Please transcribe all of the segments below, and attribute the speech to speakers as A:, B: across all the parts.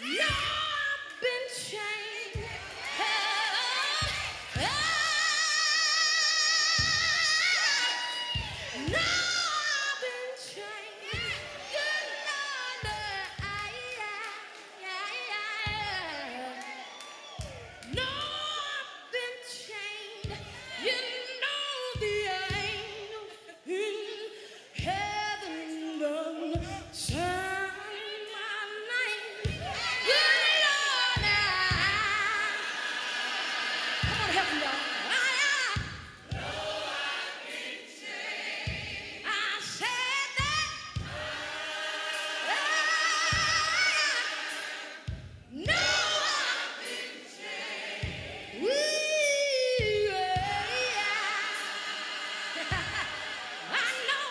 A: No, I've been chained. Oh, no, I've been chained. You know that no, I've been chained. You know the angels in heaven done sign my name. You know that. Come on, help me, y'all. I said that. No, we, I know.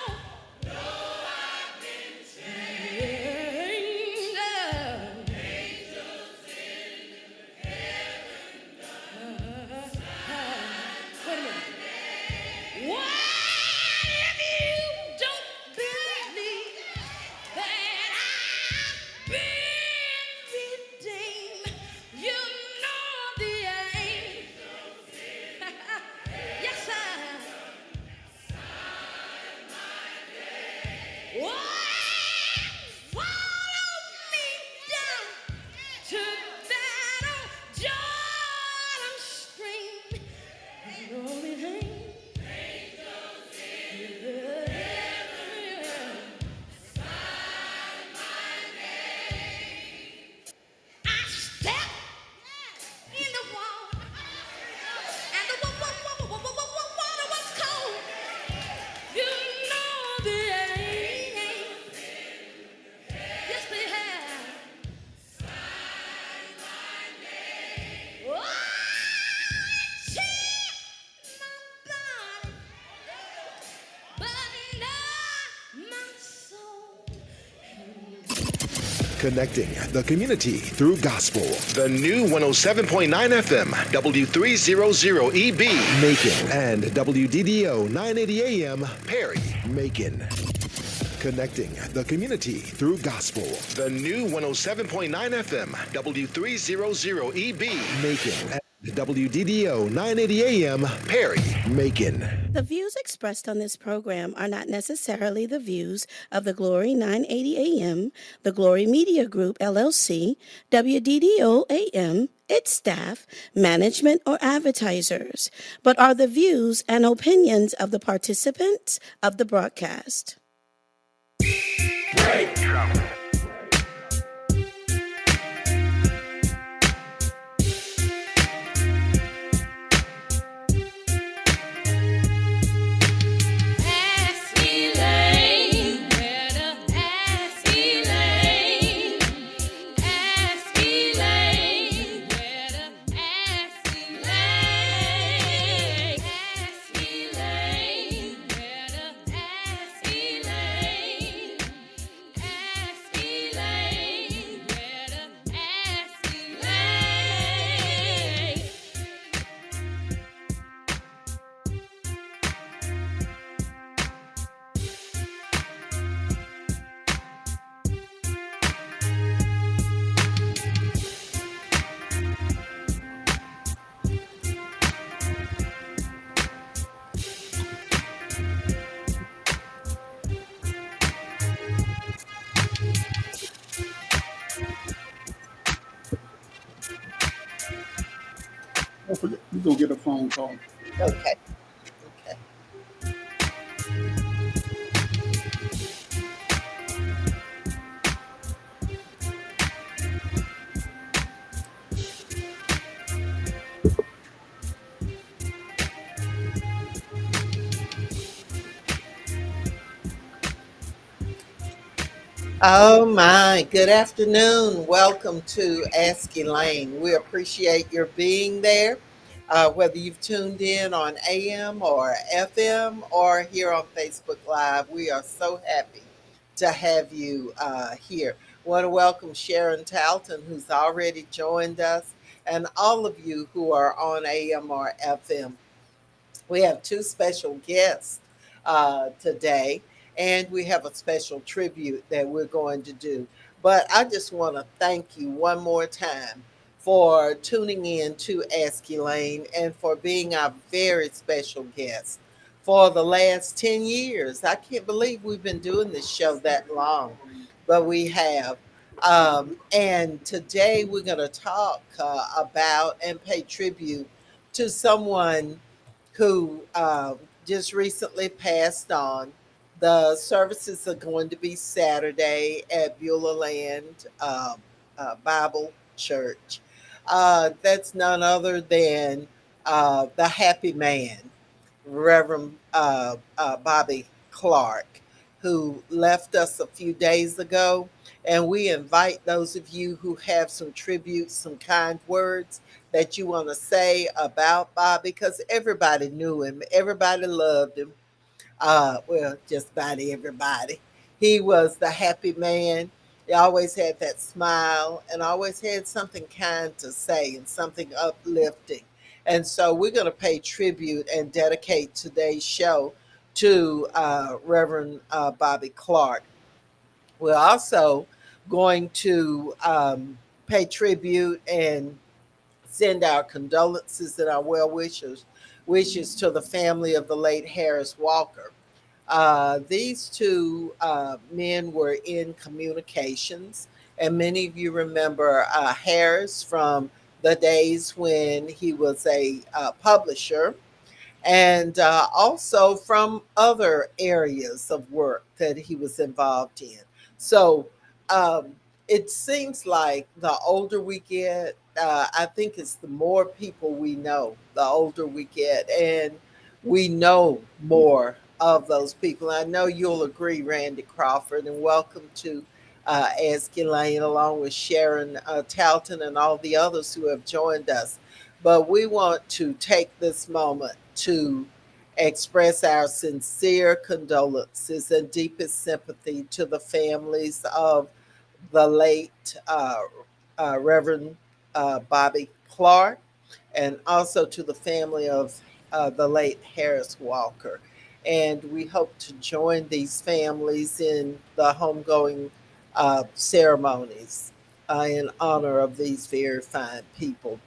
A: Wait a minute. What if you don't believe that I've been redeemed? You know the angel. Yes, sir. What? Follow me down to that old Jordan stream. You know it ain't. I step in the water, and the water was cold. You know the angel. Yes, they have. Oh, chill my body, but not my soul.
B: Connecting the community through gospel. The new 107.9 FM, W300EB, Macon, and WDDO 980 AM, Perry, Macon. Connecting the community through gospel. The new 107.9 FM, W300EB, Macon, and WDDO 980 AM, Perry, Macon.
C: The views expressed on this program are not necessarily the views of the Glory 980 AM, the Glory Media Group, LLC, WDDO AM, its staff, management, or advertisers, but are the views and opinions of the participants of the broadcast.
A: Ask Elaine, better ask Elaine. Ask Elaine, better ask Elaine. Ask Elaine, better ask Elaine. Ask Elaine, better ask Elaine.
D: You go get a phone call.
E: Okay. Okay. Oh my, good afternoon. Welcome to Ask Elaine. We appreciate your being there, whether you've tuned in on AM or FM or here on Facebook Live. We are so happy to have you here. Want to welcome Sharon Talton, who's already joined us, and all of you who are on AM or FM. We have two special guests today, and we have a special tribute that we're going to do. But I just want to thank you one more time for tuning in to Ask Elaine and for being our very special guest for the last 10 years. I can't believe we've been doing this show that long, but we have. And today we're going to talk about and pay tribute to someone who just recently passed on. The services are going to be Saturday at Beulah Land Bible Church. That's none other than the happy man, Reverend Bobby Clark, who left us a few days ago. And we invite those of you who have some tributes, some kind words that you want to say about Bobby, because everybody knew him, everybody loved him. Well, just about everybody. He was the happy man. He always had that smile and always had something kind to say and something uplifting. And so we're going to pay tribute and dedicate today's show to Reverend Bobby Clark. We're also going to pay tribute and send our condolences and our well wishes to the family of the late Harris Walker. These two men were in communications, and many of you remember Harris from the days when he was a publisher and also from other areas of work that he was involved in. So um, it seems like the older we get, I think it's the more people we know, the older we get, and we know more of those people. I know you'll agree, Randy Crawford, and welcome to Ask Elaine, along with Sharon Talton and all the others who have joined us. But we want to take this moment to express our sincere condolences and deepest sympathy to the families of the late Reverend Bobby Clark, and also to the family of the late Harris Walker. And we hope to join these families in the homegoing ceremonies in honor of these very fine people.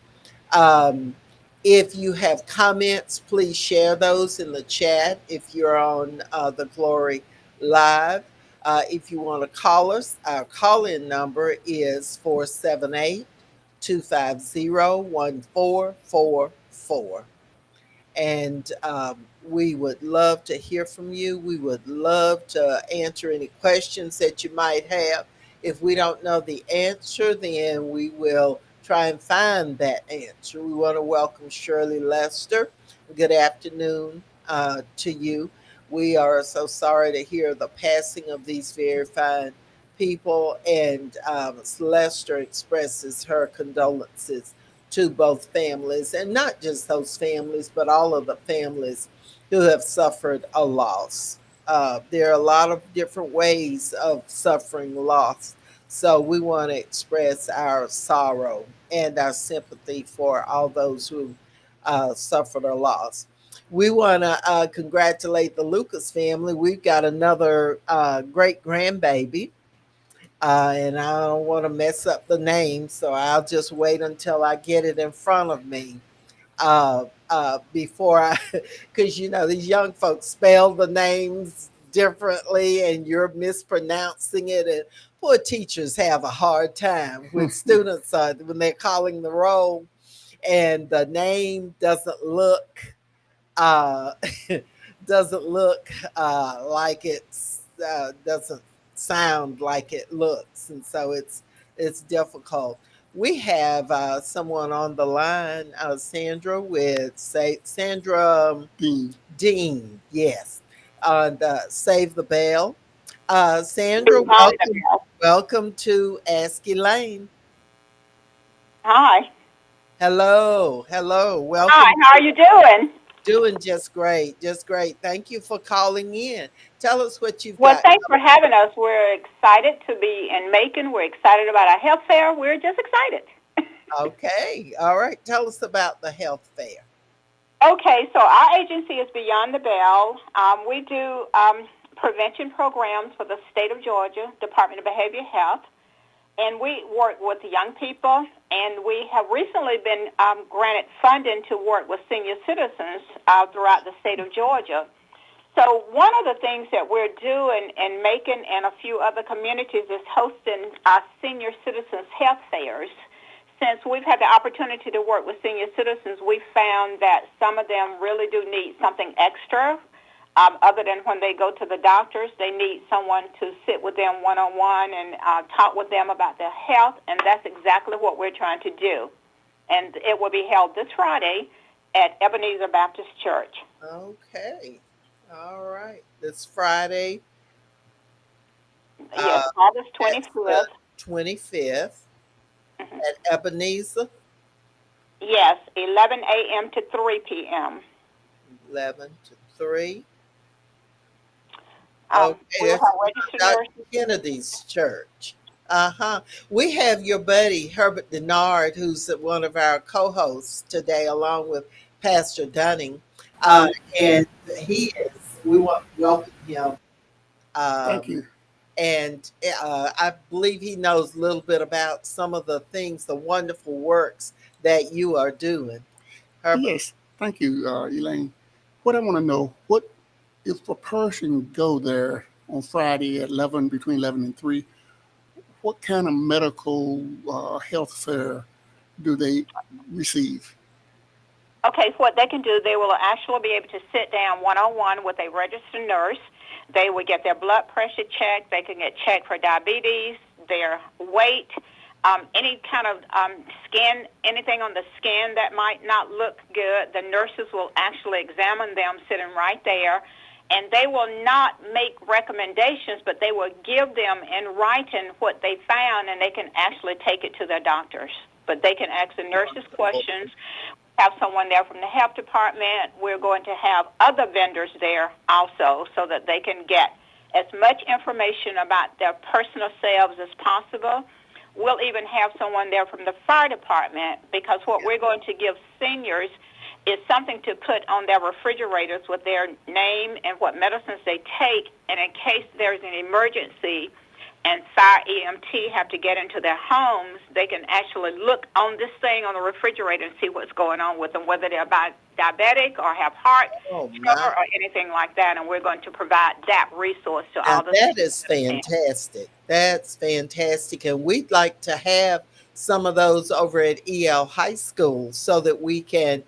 E: Um, if you have comments, please share those in the chat if you're on the Glory Live. If you want to call us, our call in number is 478 250 1444. And we would love to hear from you. We would love to answer any questions that you might have. If we don't know the answer, then we will try and find that answer. We want to welcome Shirley Lester. Good afternoon to you. We are so sorry to hear the passing of these very fine people, and Lester expresses her condolences to both families, and not just those families, but all of the families who have suffered a loss. There are a lot of different ways of suffering loss. So we want to express our sorrow and our sympathy for all those who suffered a loss. We want to congratulate the Lucas family. We've got another great grandbaby, and I don't want to mess up the name, so I'll just wait until I get it in front of me before I, because you know these young folks spell the names differently, and you're mispronouncing it, and poor teachers have a hard time when students when they're calling the roll, and the name doesn't look uh, doesn't look like it's doesn't sound like it looks, and so it's difficult. We have someone on the line, Sandra with say Sandra
D: Dean.
E: Dean, yes, on Save the Bell. Sandra,
F: Hi.
E: welcome to Ask Elaine.
F: Hi.
E: Hello,
F: Hi.
E: welcome.
F: How are you doing?
E: Doing just great, just great. Thank you for calling in. Tell us what you've
F: Well,
E: got
F: thanks for
E: coming up.
F: having us. We're excited to be in Macon. We're excited about our health fair. We're just excited.
E: Okay, all right. Tell us about the health fair.
F: Okay, so our agency is Beyond the Bell. We do prevention programs for the state of Georgia, Department of Behavioral Health. and we work with young people, and we have recently been granted funding to work with senior citizens throughout the state of Georgia. So one of the things that we're doing in Macon and a few other communities is hosting senior citizens health fairs. Since we've had the opportunity to work with senior citizens, we found that some of them really do need something extra. Other than when they go to the doctors, they need someone to sit with them one-on-one and talk with them about their health, and that's exactly what we're trying to do. And it will be held this Friday at Ebenezer Baptist Church.
E: Okay. All right. This Friday.
F: Yes, August
E: That's
F: 25th.
E: the 25th
F: Mm-hmm.
E: at Ebenezer.
F: Yes, 11 a.m. to 3 p.m.
E: 11 to 3.
F: We'll
E: Okay,
F: have
E: that's
F: registered
E: Dr.
F: nurses.
E: Kennedy's church. We have your buddy Herbert Denard, who's one of our co-hosts today, along with Pastor Dunning, and he is. We want to welcome him,
D: Thank
E: um,
D: you.
E: and I believe he knows a little bit about some of the things, the wonderful works that you are doing. Herbert.
D: Yes, thank you, Elaine. What I want to know, what if a person go there on Friday at 11, between 11 and 3, what kind of medical health care do they receive?
F: Okay, so what they can do, they will actually be able to sit down one-on-one with a registered nurse. They will get their blood pressure checked. They can get checked for diabetes, their weight, any kind of skin, anything on the skin that might not look good. The nurses will actually examine them sitting right there, and they will not make recommendations, but they will give them in writing what they found, and they can actually take it to their doctors. But they can ask the nurses questions, have someone there from the health department. We're going to have other vendors there also so that they can get as much information about their personal selves as possible. We'll even have someone there from the fire department, because what we're going to give seniors is something to put on their refrigerators with their name and what medicines they take, and in case there's an emergency and fire EMT have to get into their homes, they can actually look on this thing on the refrigerator and see what's going on with them, whether they're diabetic or have heart trouble or anything like that. And we're going to provide that resource to
E: Now
F: all the
E: that is
F: citizens.
E: fantastic. That's fantastic. And we'd like to have some of those over at EL High School so that we can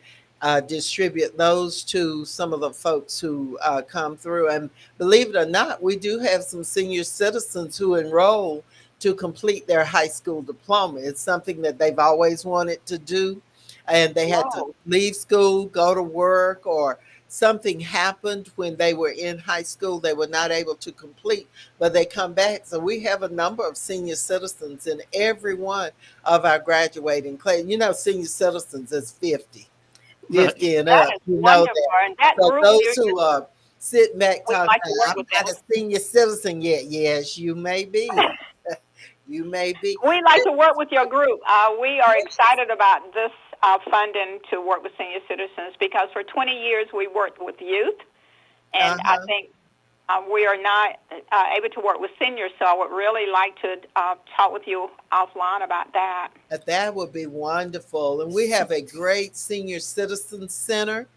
E: distribute those to some of the folks who come through. And believe it or not, we do have some senior citizens who enroll to complete their high school diploma. It's something that they've always wanted to do. And they had to
F: Wow.
E: leave school, go to work, or something happened when they were in high school. They were not able to complete, but they come back. So we have a number of senior citizens in every one of our graduating class. You know, senior citizens is 50.
D: Right.
E: 50 and
F: That
E: up.
F: is
E: You know
F: wonderful.
E: that.
F: And that
E: So
F: group,
E: those who are sitting back
F: we'd
E: talking,
F: like to work
E: I'm
F: with
E: not
F: them.
E: a senior citizen yet. Yes, you may be. You may be.
F: We'd like to work with your group. We are excited about this funding to work with senior citizens, because for 20 years we worked with youth, and I
E: Uh-huh.
F: think we are not able to work with seniors, so I would really like to talk with you offline about that.
E: That would be wonderful. And we have a great senior citizen center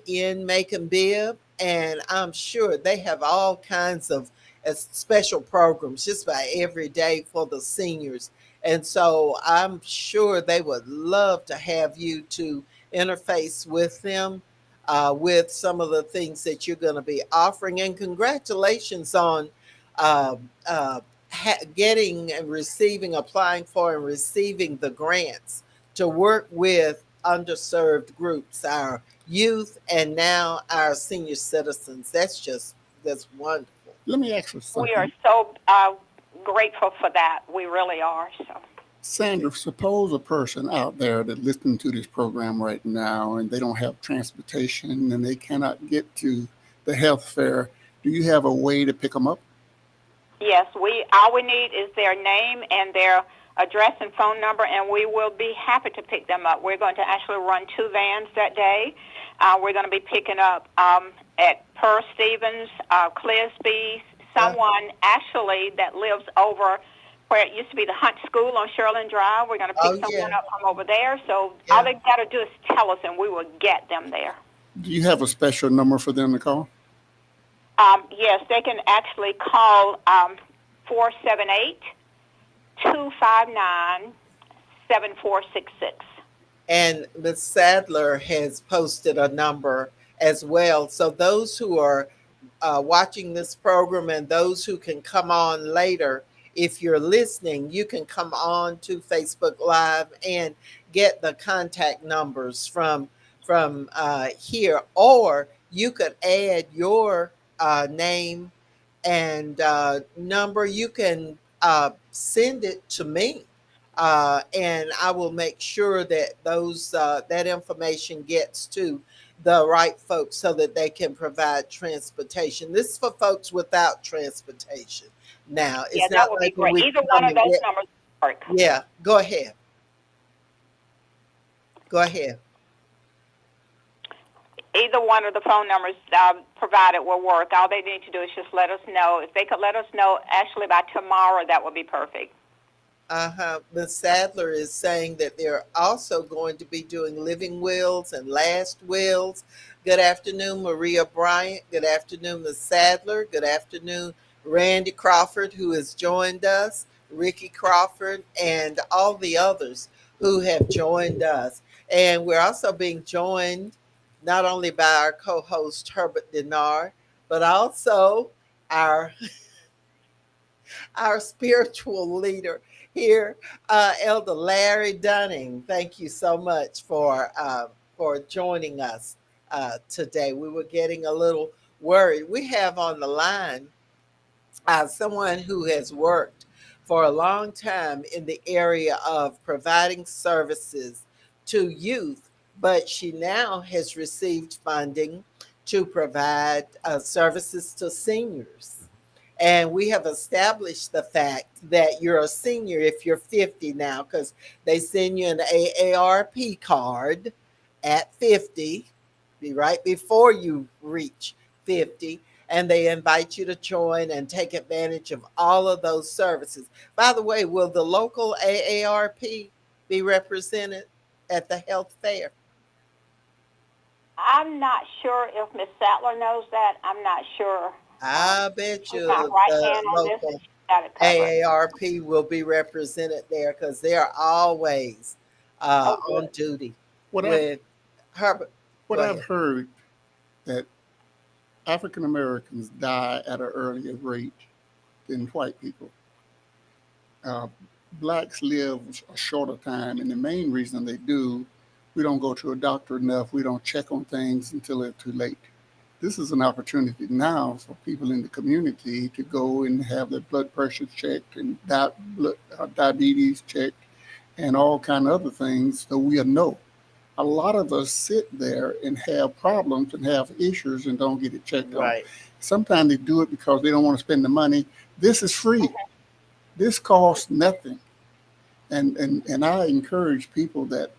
E: in Macon Bibb, and I'm sure they have all kinds of special programs just about every day for the seniors. And so I'm sure they would love to have you to interface with them with some of the things that you're going to be offering. And congratulations on um, uh, getting and receiving, applying for and receiving the grants to work with underserved groups, our youth, and now our senior citizens. That's wonderful.
D: Let me ask you
F: We are
D: something.
F: so grateful for that. We really are. So.
D: Sandra, suppose a person out there that listening to this program right now and they don't have transportation and they cannot get to the health fair. Do you have a way to pick them up?
F: Yes, all we need is their name and their address and phone number, and we will be happy to pick them up. We're going to actually run 2 vans that day. We're going to be picking up at Pearl Stevens, Clisby, someone actually that lives over where it used to be the Hunt School on Sherland Drive. We're going to pick
E: Oh,
F: someone
E: yeah.
F: up from over there. So all
E: Yeah.
F: they got to do is tell us, and we will get them there.
D: Do you have a special number for them to call?
F: Yes, they can actually call 478
E: And Ms. Sadler has posted a number as well. So those who are watching this program and those who can come on later, if you're listening, you can come on to Facebook Live and get the contact numbers from here, or you could add your name and number. You can send it to me, and I will make sure that those that information gets to the right folks so that they can provide transportation. This is for folks without transportation. Now,
F: Yeah,
E: it's
F: that
E: not
F: would be
E: like when
F: great.
E: we
F: Either one
E: come
F: of
E: and
F: those
E: get.
F: numbers work.
E: Yeah, go ahead. Go ahead.
F: Either one of the phone numbers provided will work. All they need to do is just let us know. If they could let us know actually by tomorrow, that would be perfect.
E: Ms. Sadler is saying that they're also going to be doing living wills and last wills. Good afternoon, Maria Bryant. Good afternoon, Ms. Sadler. Good afternoon, Randy Crawford, who has joined us, Ricky Crawford, and all the others who have joined us. And we're also being joined not only by our co-host Herbert Denard, but also our our spiritual leader here, Elder Larry Dunning. Thank you so much for joining us today. We were getting a little worried. We have on the line someone who has worked for a long time in the area of providing services to youth, but she now has received funding to provide services to seniors. And we have established the fact that you're a senior if you're 50 now, because they send you an AARP card at 50, be right before you reach 50, and they invite you to join and take advantage of all of those services. By the way, will the local AARP be represented at the health fair?
F: I'm not sure if Miss Sattler knows that. I'm not sure.
E: I bet
F: She's not
E: you
F: right
E: the
F: hand on this, and
E: local
F: she's got it covered.
E: AARP will be represented there because they are always
F: Oh,
E: on
F: good.
E: duty
D: What I've
E: with Herbert.
D: what
E: Go
D: I've
E: ahead.
D: heard that African Americans die at an earlier rate than white people. Uh, Blacks live a shorter time, and the main reason they do, we don't go to a doctor enough. We don't check on things until it's too late. This is an opportunity now for people in the community to go and have their blood pressure checked and diabetes checked and all kind of other things, so we know. A lot of us sit there and have problems and have issues and don't get it checked on.
E: Right.
D: Sometimes they do it because they don't want to spend the money. This is free. This costs nothing. And I encourage people that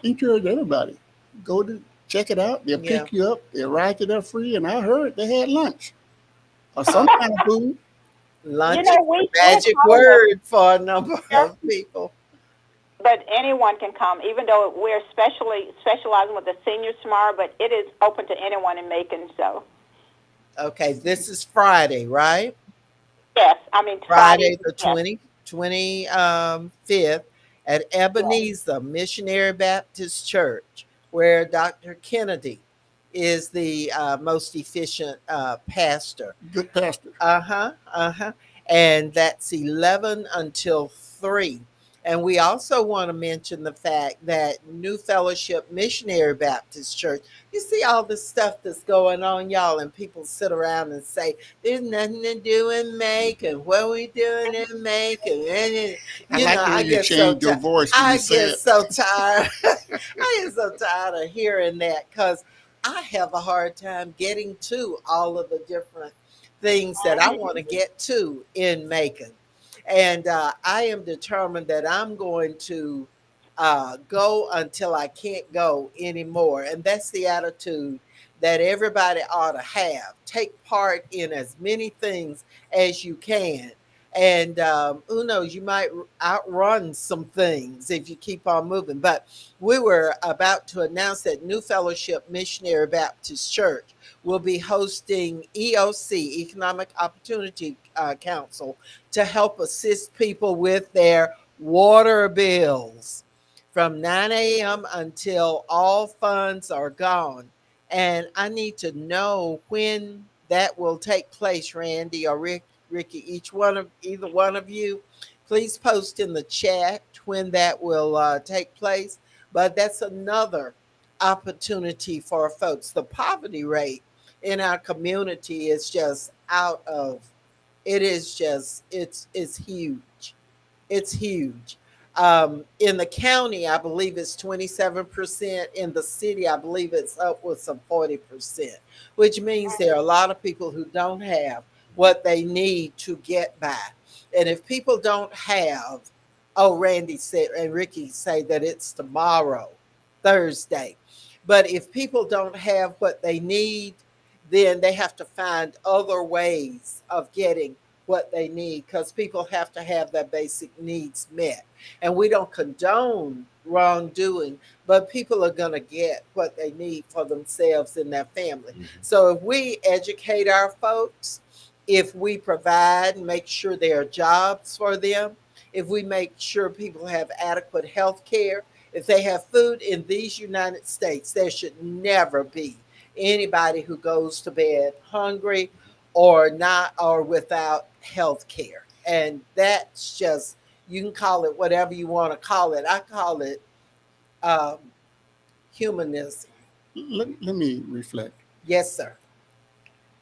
D: encourage everybody. Go to check it out. They'll
E: Yeah.
D: pick you up. They'll ride you there free. And I heard they had lunch or some kind of food.
F: You
E: Lunch is
F: know,
E: the
F: we're
E: magic
F: talking about
E: word for a number
F: yes,
E: of people.
F: but anyone can come, even though we're specializing with the seniors tomorrow. But it is open to anyone in Macon. So
E: Okay, this is Friday, right?
F: yes, I mean Friday.
E: Friday the
F: Yes.
E: 25th at
F: Yes.
E: Ebenezer Missionary Baptist Church, where Dr. Kennedy is the most efficient pastor.
D: Good pastor.
E: Uh-huh, uh-huh. And that's 11 until 3. And we also want to mention the fact that New Fellowship Missionary Baptist Church, you see all this stuff that's going on, y'all, and people sit around and say, there's nothing to do in Macon. What are we doing in Macon? And,
D: I
E: you
D: like
E: know,
D: the way
E: I
D: you
E: get so
D: changed your
E: tired.
D: voice when you
E: I
D: say
E: get
D: it.
E: so tired. I get so tired of hearing that because I have a hard time getting to all of the different things that I want to get to in Macon. And I am determined that I'm going to go until I can't go anymore. And that's the attitude that everybody ought to have. Take part in as many things as you can. And who knows, you might outrun some things if you keep on moving. But we were about to announce that New Fellowship Missionary Baptist Church will be hosting EOC, Economic Opportunity Council, to help assist people with their water bills from 9 a.m. until all funds are gone. And I need to know when that will take place, Randy or Ricky, either one of you, please post in the chat when that will take place. But that's another opportunity for folks. The poverty rate in our community is just out of, it is just, it's huge. It's huge. In the county, I believe it's 27%. In the city, I believe it's upwards of 40%, which means there are a lot of people who don't have what they need to get by. And if people don't have, oh, Randy said, and Ricky say that it's tomorrow, Thursday. But if people don't have what they need, then they have to find other ways of getting what they need, because people have to have their basic needs met. And we don't condone wrongdoing, but people are going to get what they need for themselves and their family. So if we educate our folks, if we provide and make sure there are jobs for them, if we make sure people have adequate health care, if they have food in these United States, there should never be anybody who goes to bed hungry or not or without health care. And that's just, you can call it whatever you want to call it. I call it um, humanism.
D: Let me reflect.
E: Yes, sir.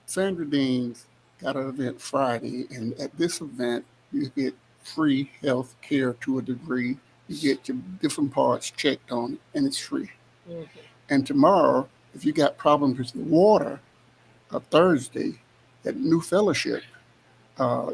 D: Sandra Dean's got an event Friday, and at this event, you get free health care to a degree. You get your different parts checked on, and it's free.
E: Mhm.
D: And tomorrow, if you got problems with the water, Thursday at New Fellowship, uh,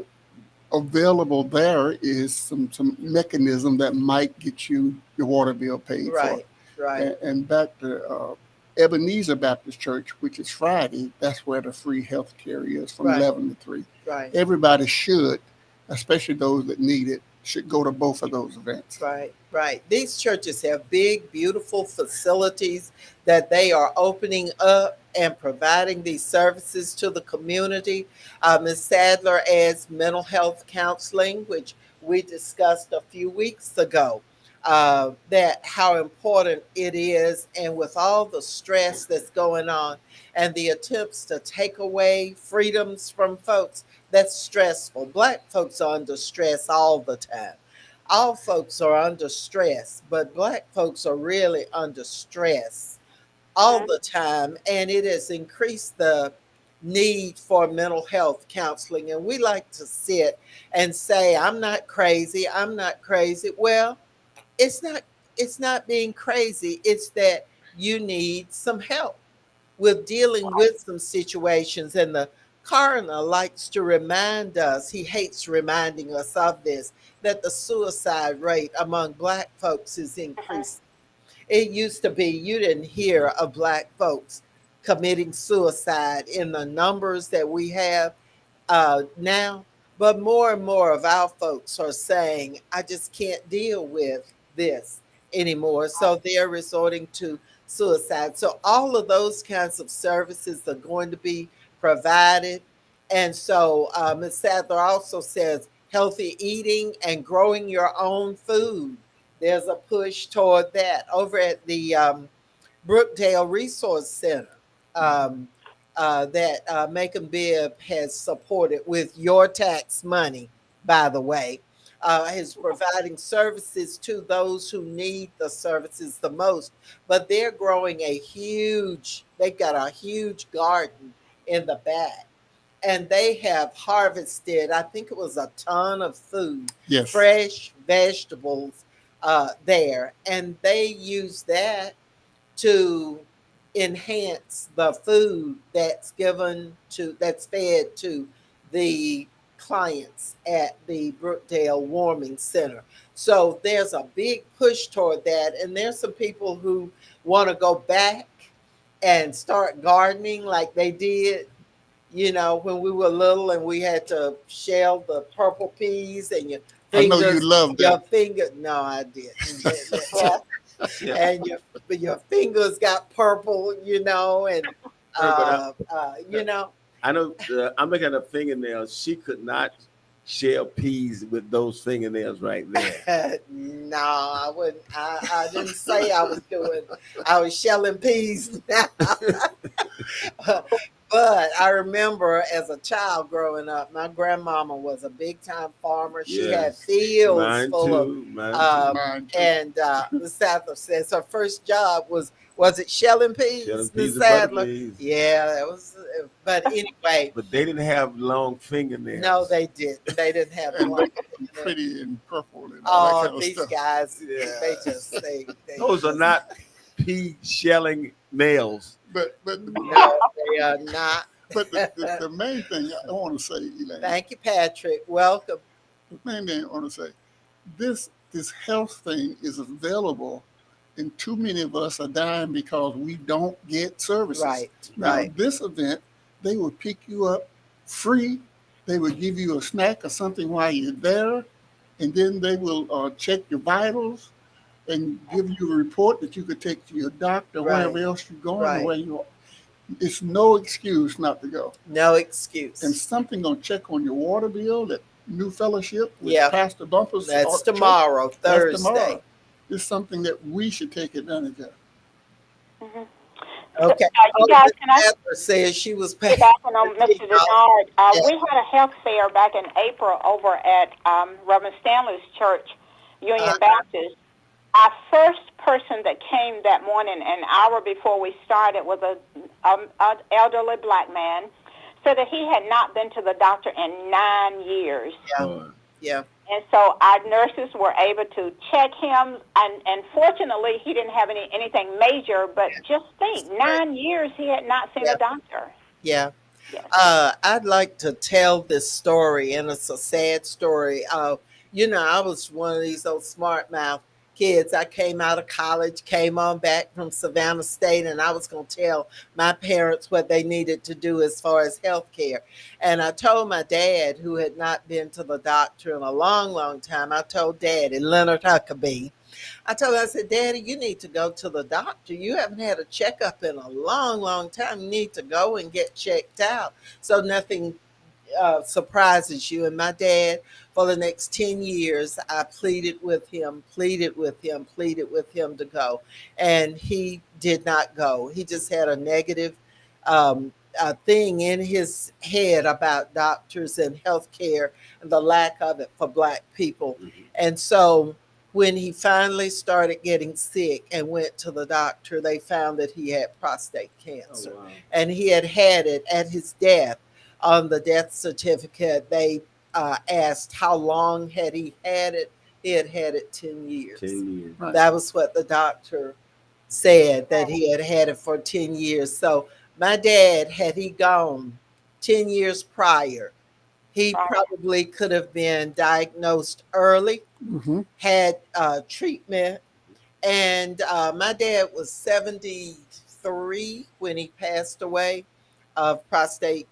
D: available there is some mechanism that might get you your water bill paid for.
E: Right, right,
D: And back to Ebenezer Baptist Church, which is Friday, that's where the free health care is from
E: right,
D: 11 to 3.
E: right.
D: Everybody should, especially those that need it, should go to both of those events.
E: Right, right. These churches have big, beautiful facilities that they are opening up and providing these services to the community. Ms. Sadler adds mental health counseling, which we discussed a few weeks ago. That how important it is, and with all the stress that's going on and the attempts to take away freedoms from folks, that's stressful. Black folks are under stress all the time. All folks are under stress, but Black folks are really under stress all the time. And it has increased the need for mental health counseling. And we like to sit and say, I'm not crazy. I'm not crazy. Well, it's not, it's not being crazy. It's that you need some help with dealing with some situations. And the coroner likes to remind us, he hates reminding us of this, that the suicide rate among Black folks is increasing. It used to be you didn't hear of Black folks committing suicide in the numbers that we have now, but more and more of our folks are saying, I just can't deal with this anymore. So they're resorting to suicide. So all of those kinds of services are going to be provided. And so Ms. Sadler also says healthy eating and growing your own food. There's a push toward that over at the Brookdale Resource Center that Macon Bibb has supported with your tax money, by the way, is providing services to those who need the services the most. But they're growing they've got a huge garden in the back. And they have harvested, I think it was a ton of food,
D: Yes.
E: fresh vegetables there. And they use that to enhance the food that's fed to the clients at the Brookdale Warming Center. So there's a big push toward that, and there's some people who want to go back and start gardening like they did when we were little and we had to shell the purple peas and
D: I know you loved
E: your
D: that.
E: finger. No, I didn't.
F: Yeah.
G: Yeah.
E: And your fingers got purple, and
G: Hey, but I know I'm looking at her fingernails. She could not shell peas with those fingernails right there.
E: no, I wouldn't. I didn't say I was doing. I was shelling peas now. But I remember as a child growing up, my grandmama was a big time farmer. She had
G: Yes,
E: fields
G: mine
E: full of,
G: too. Mine
E: um,
G: too.
D: Mine too.
E: and Miss Sadler says her first job was it shelling
G: Shelling
E: peas, Miss
G: peas and butter
E: Sadler?
G: peas.
E: Yeah, that was. But anyway,
G: But they didn't have long
E: no,
G: fingernails.
E: they didn't. They didn't have
D: And
E: long.
D: pretty and purple and all that
E: Oh,
D: kind of
E: these
D: stuff.
E: guys,
G: Yeah.
E: they just they
G: Those are
E: just
G: not pea shelling nails.
D: But
E: no, they are not.
D: the main thing I want to say, Elaine,
E: Thank you, Patrick. Welcome.
D: the main thing I want to say, this health thing is available, and too many of us are dying because we don't get services.
E: Right,
D: Now,
E: right.
D: this event, they will pick you up free. They will give you a snack or something while you're there, and then they will check your vitals and give you a report that you could take to your doctor, wherever
E: Right,
D: else you're going, or
E: right.
D: where you are. It's no excuse not to go.
E: No
D: And
E: excuse.
D: something gonna check on your water bill, that new fellowship with
E: Yeah,
D: Pastor Bumpers.
E: that's
D: Church.
E: tomorrow,
D: That's
E: Thursday.
D: tomorrow. It's something that we should take advantage of.
F: So,
E: Okay.
F: you
E: Oh,
F: guys,
E: Miss
F: can I
E: Adler says she was
F: get
E: paying
F: back on Mr.
E: $15.
F: Denard?
E: Yeah.
F: We had a health fair back in April over at Reverend Stanley's church, Union Baptist. Our first person that came that morning, an hour before we started, was an elderly black man. Said that he had not been to the doctor in 9 years.
E: Yeah,
G: Boy.
E: yeah,
F: And so our nurses were able to check him, and fortunately he didn't have anything major. But just think,
E: right.
F: 9 years he had not seen
E: Yeah,
F: a doctor.
E: yeah.
F: Yes.
E: I'd like to tell this story, and it's a sad story. I was one of these old smart mouth kids. I came out of college, came on back from Savannah State, and I was going to tell my parents what they needed to do as far as health care. And I told my dad, who had not been to the doctor in a long, long time, I told Daddy, Leonard Huckabee, I told him, I said, Daddy, you need to go to the doctor. You haven't had a checkup in a long, long time. You need to go and get checked out so nothing surprises you. And my dad, for the next 10 years, I pleaded with him to go. And he did not go. He just had a negative thing in his head about doctors and healthcare and the lack of it for Black people.
G: Mhm.
E: And so when he finally started getting sick and went to the doctor, they found that he had prostate cancer.
G: Oh, wow.
E: And he had it at his death. On the death certificate, they asked how long had he had it. He had it 10 years.
G: 10 years.
D: Right.
E: That was what the doctor said, that he had it for 10 years. So my dad, had he gone 10 years prior, he
F: Right.
E: probably could have been diagnosed early,
D: Mm-hmm.
E: had treatment. And my dad was 73 when he passed away of prostate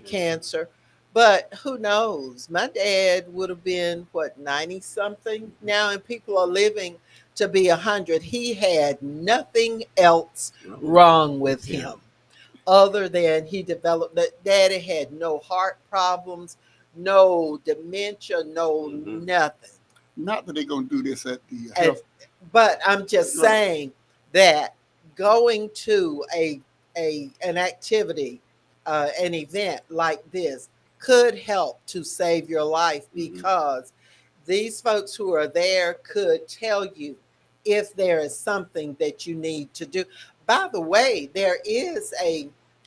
E: cancer. But who knows? My dad would have been, 90 something now, and people are living to be 100. He had nothing else wrong with him other than he developed that. Daddy had no heart problems, no dementia, no
G: Mhm.
E: nothing.
D: Not that they're gonna do this at the
E: And,
D: health.
E: but I'm just
D: Right.
E: saying that going to an activity, an event like this could help to save your life, because these folks who are there could tell you if there is something that you need to do. By the way, there is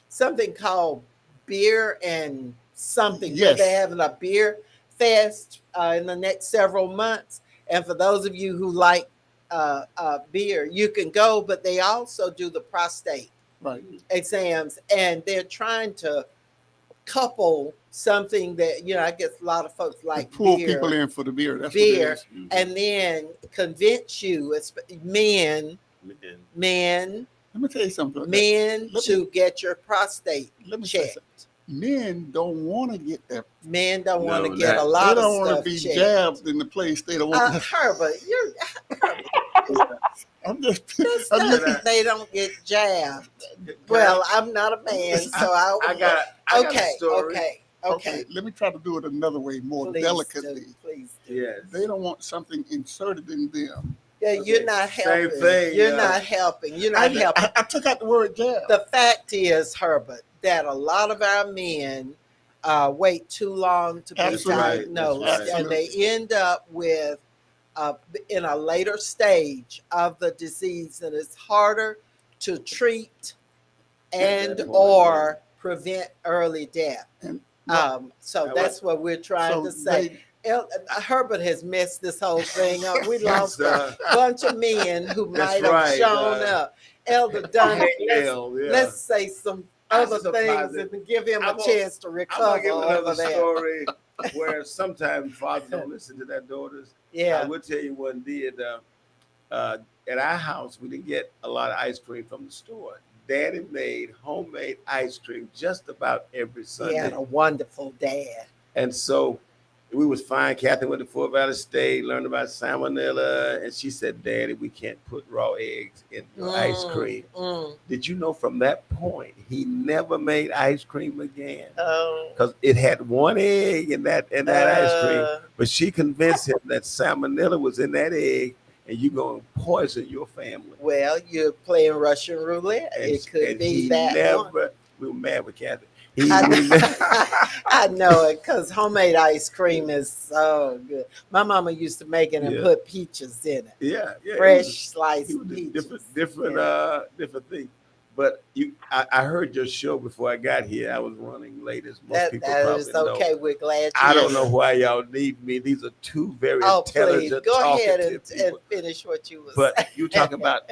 E: something called beer and something where
D: Yes.
E: they're having a beer fest in the next several months. And for those of you who like beer, you can go, but they also do the prostate
D: Right.
E: exams, and they're trying to couple something that, I guess a lot of folks
D: To
E: like
D: pull
E: beer,
D: people in for the beer. That's
E: beer,
D: what it is.
E: and then convince you, men,
G: And
D: Let me tell you something.
E: men
D: Let
E: to get your prostate
D: Let me say
E: checked.
D: something. men don't want to get their.
E: Men don't want to
G: No,
E: get a
G: not.
D: They
E: lot of
D: don't want to
E: stuff
D: be
E: checked.
D: jabbed in the place they don't want.
E: Herbert, you're Herbert.
D: I'm just.
E: That's
D: I'm
E: not
D: just.
G: Can
E: that they don't get jabbed.
G: Can
E: Well, I'm not a man, so
G: I got a
E: okay,
G: story.
E: okay,
D: Okay,
E: okay.
D: let me try to do it another way, more
E: Please
D: delicately.
E: do, please do.
G: Yes.
D: They don't want something inserted in them.
E: Yeah,
G: Okay,
E: you're not
G: same
E: helping.
G: thing,
E: You're not helping. You're
D: I,
E: not helping.
D: I took out the word jab.
E: The fact is, Herbert, that a lot of our men wait too long to be
G: That's right. That's
E: diagnosed,
G: right.
E: and they end up with in a later stage of the disease, and it's harder to treat and
G: that point,
E: or prevent early death.
D: And
E: So
G: I
E: that's what we're trying
D: so
E: to say. Herbert has messed this whole thing up. We lost a
G: That's,
E: bunch of men who
G: That's
E: might have
G: right,
E: shown up. Elder Dunn,
G: Hell, yeah.
E: let's say some
G: This
E: other
G: is a
E: things
G: positive.
E: and give him
G: I'm
E: a
G: gonna-
E: chance to
G: I'm
E: recover
G: gonna give another
E: over there.
G: story where sometimes fathers don't listen to their daughters. I
E: Yeah.
G: will tell you one did. At our house, we didn't get a lot of ice cream from the store. Daddy made homemade ice cream just about every
E: He
G: Sunday.
E: had a wonderful dad.
G: And so we was fine. Kathy went to Fort Valley State, learned about salmonella, and she said, "Daddy, we can't put raw eggs in your ice cream." Did you know from that point he never made ice cream again?
E: Oh.
G: Because it had one egg in that ice cream. But she convinced him that salmonella was in that egg, and you're gonna poison your family.
E: Well, you're playing Russian roulette.
G: And,
E: It could
G: and
E: be
G: he
E: that one.
G: never. We were mad with Kathy.
E: I know it because homemade ice cream is so good. My mama used to make it and
G: Yeah.
E: put peaches in it.
G: Yeah, yeah.
E: Fresh sliced
G: He was
E: peaches.
G: different thing. But I heard your show before I got here. I was running late, as most people
E: That
G: probably
E: is okay.
G: know.
E: We're glad
G: I
E: you're
G: don't know
E: here.
G: why y'all need me. These are two very
E: Oh, please
G: intelligent,
E: go ahead
G: talkative
E: and
G: people.
E: finish what you were
G: But
E: saying.
G: you talk about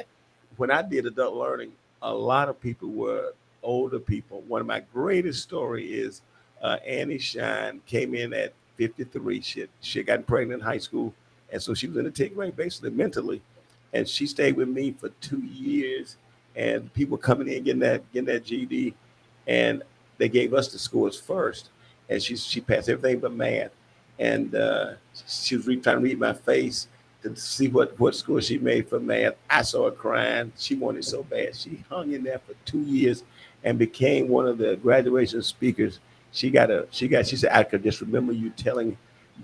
G: when I did adult learning, a lot of people were older people. One of my greatest story is Annie Shine came in at 53. She got pregnant in high school, and so she was in the 10th grade, basically mentally, and she stayed with me for 2 years. And people coming in getting that GD, and they gave us the scores first, and she passed everything but math, and she was trying to read my face to see what score she made for math. I saw her crying. She wanted so bad. She hung in there for 2 years and became one of the graduation speakers. She said, "I could just remember you telling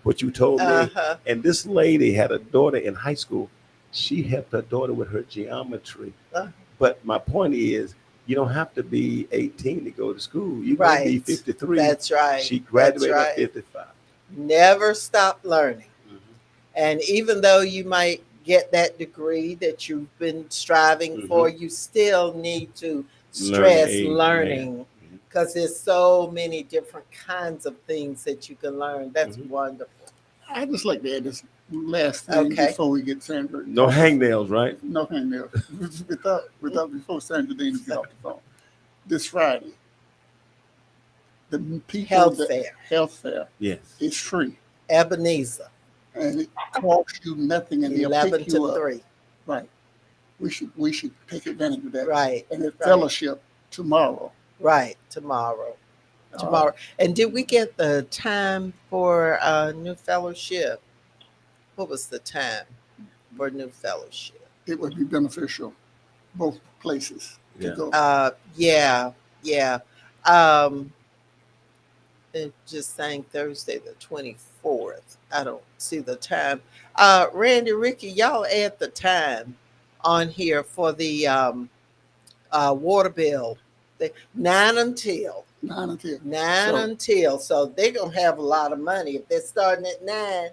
G: what you told me."
E: Uh-huh.
G: And this lady had a daughter in high school. She helped her daughter with her geometry.
E: Uh.
G: But my point is, you don't have to be 18 to go to school. You
E: Right.
G: can be 53.
E: That's right.
G: She graduated
E: That's
G: at
E: right.
G: 55.
E: Never stop learning. And even though you might get that degree that you've been striving for, you still need to stress learning because there's so many different kinds of things that you can learn. That's wonderful.
D: I just like to add this last thing before we get Sandra.
G: No hangnails, right?
D: No hangnails. without before Sandra Dean get off the phone. This Friday, the people health fair.
G: Yes.
D: It's free.
E: Ebenezer.
D: And it costs you nothing, and they'll
E: 11
D: pick you
E: to
D: up.
E: 3.
D: Right. We should take advantage of that.
E: Right.
D: And the fellowship tomorrow.
E: Right. Tomorrow. And did we get the time for New Fellowship? What was the time for New Fellowship?
D: It would be beneficial, both places to go.
E: Yeah. They're just saying Thursday the 24th. I don't see the time. Randy, Ricky, y'all add the time on here for the water bill. 9 until.
D: 9 until.
E: 9 until. So they're going to have a lot of money. If they're starting at 9,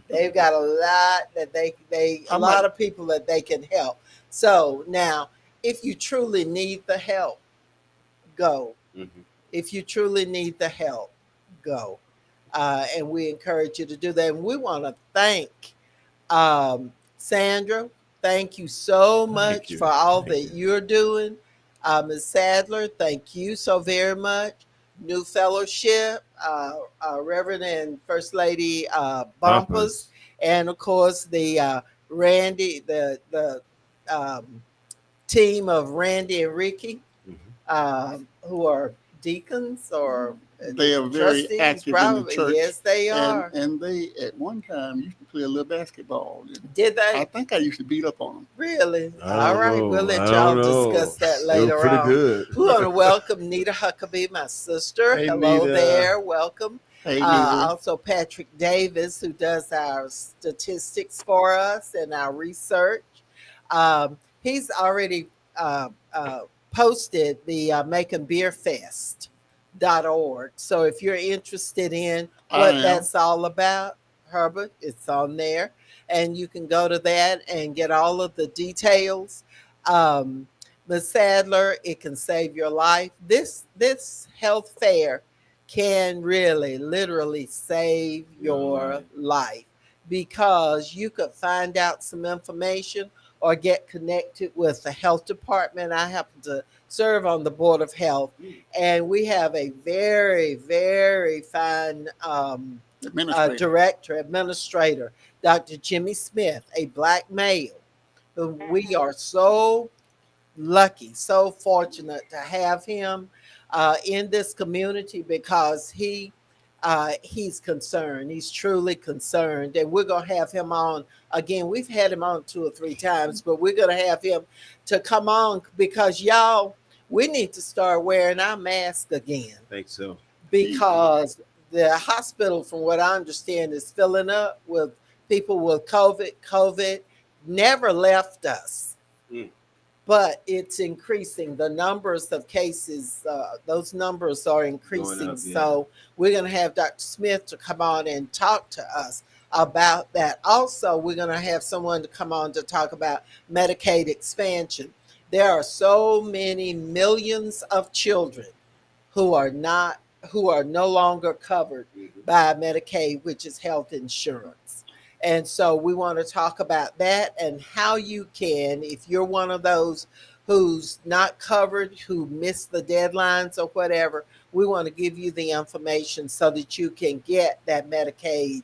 E: they've got a lot that a lot of people that they can help. So now, if you truly need the help, go. If you truly need the help, go. And we encourage you to do that. And we want to thank Sandra. Thank you so much for all that you're doing. Ms. Sadler, thank you so very much. New Fellowship, Reverend and First Lady Bumpers, and of course the Randy, the team of Randy and Ricky, who are deacons or
D: They are very
E: Trustees,
D: active in the
E: probably.
D: church.
E: Yes, they
D: And
E: are.
D: and they at one time used to play a little basketball. And
E: Did
D: I
E: they?
D: think I used to beat up on them.
E: Really?
G: I
E: All
G: don't
E: right, we'll
G: know. I
E: let
G: don't
E: y'all
G: know.
E: discuss that
G: They were
E: later
G: pretty
E: on.
G: good.
E: We want to welcome Nita Huckabee, my sister.
G: Hey,
E: Hello
G: Nita.
E: there. Welcome.
D: Hey, Nita.
E: Also, Patrick Davis, who does our statistics for us and our research. He's already posted the makingbeerfest.org. So if you're interested in
D: I
E: what
D: am.
E: that's all about, Herbert, it's on there. And you can go to that and get all of the details. Um, Ms. Sadler, it can save your life. This health fair can really literally save your life because you could find out some information or get connected with the health department. I happen to serve on the board of health, and we have a very, very fine
D: Administrator.
E: director, administrator, Dr. Jimmy Smith, a black male, who we are so lucky, so fortunate to have him in this community because he's concerned. He's truly concerned, and we're gonna have him on again. We've had him on 2 or 3 times, but we're gonna have him to come on because y'all, we need to start wearing our mask again
G: I think so.
E: because the hospital, from what I understand, is filling up with people with COVID. COVID never left us,
G: Mm.
E: but it's increasing. The numbers of cases, those numbers are increasing.
G: Going up, yeah.
E: So we're going to have Dr. Smith to come on and talk to us about that. Also, we're going to have someone to come on to talk about Medicaid expansion. There are so many millions of children who are not who are no longer covered by Medicaid, which is health insurance. And so we want to talk about that and how you can, if you're one of those who's not covered, who missed the deadlines or whatever, we want to give you the information so that you can get that Medicaid,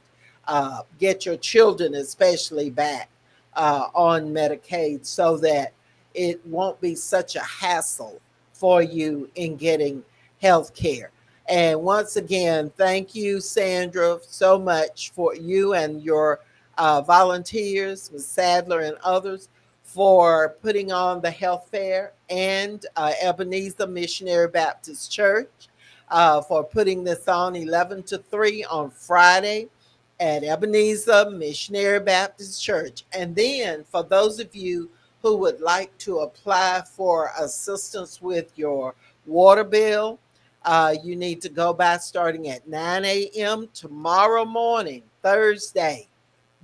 E: get your children especially back on Medicaid so that it won't be such a hassle for you in getting health care. And once again, thank you, Sandra, so much for you and your volunteers, Ms. Sadler and others, for putting on the health fair, and Ebenezer Missionary Baptist Church for putting this on 11 to 3 on Friday at Ebenezer Missionary Baptist Church. And then for those of you who would like to apply for assistance with your water bill, you need to go by starting at 9 a.m. tomorrow morning, Thursday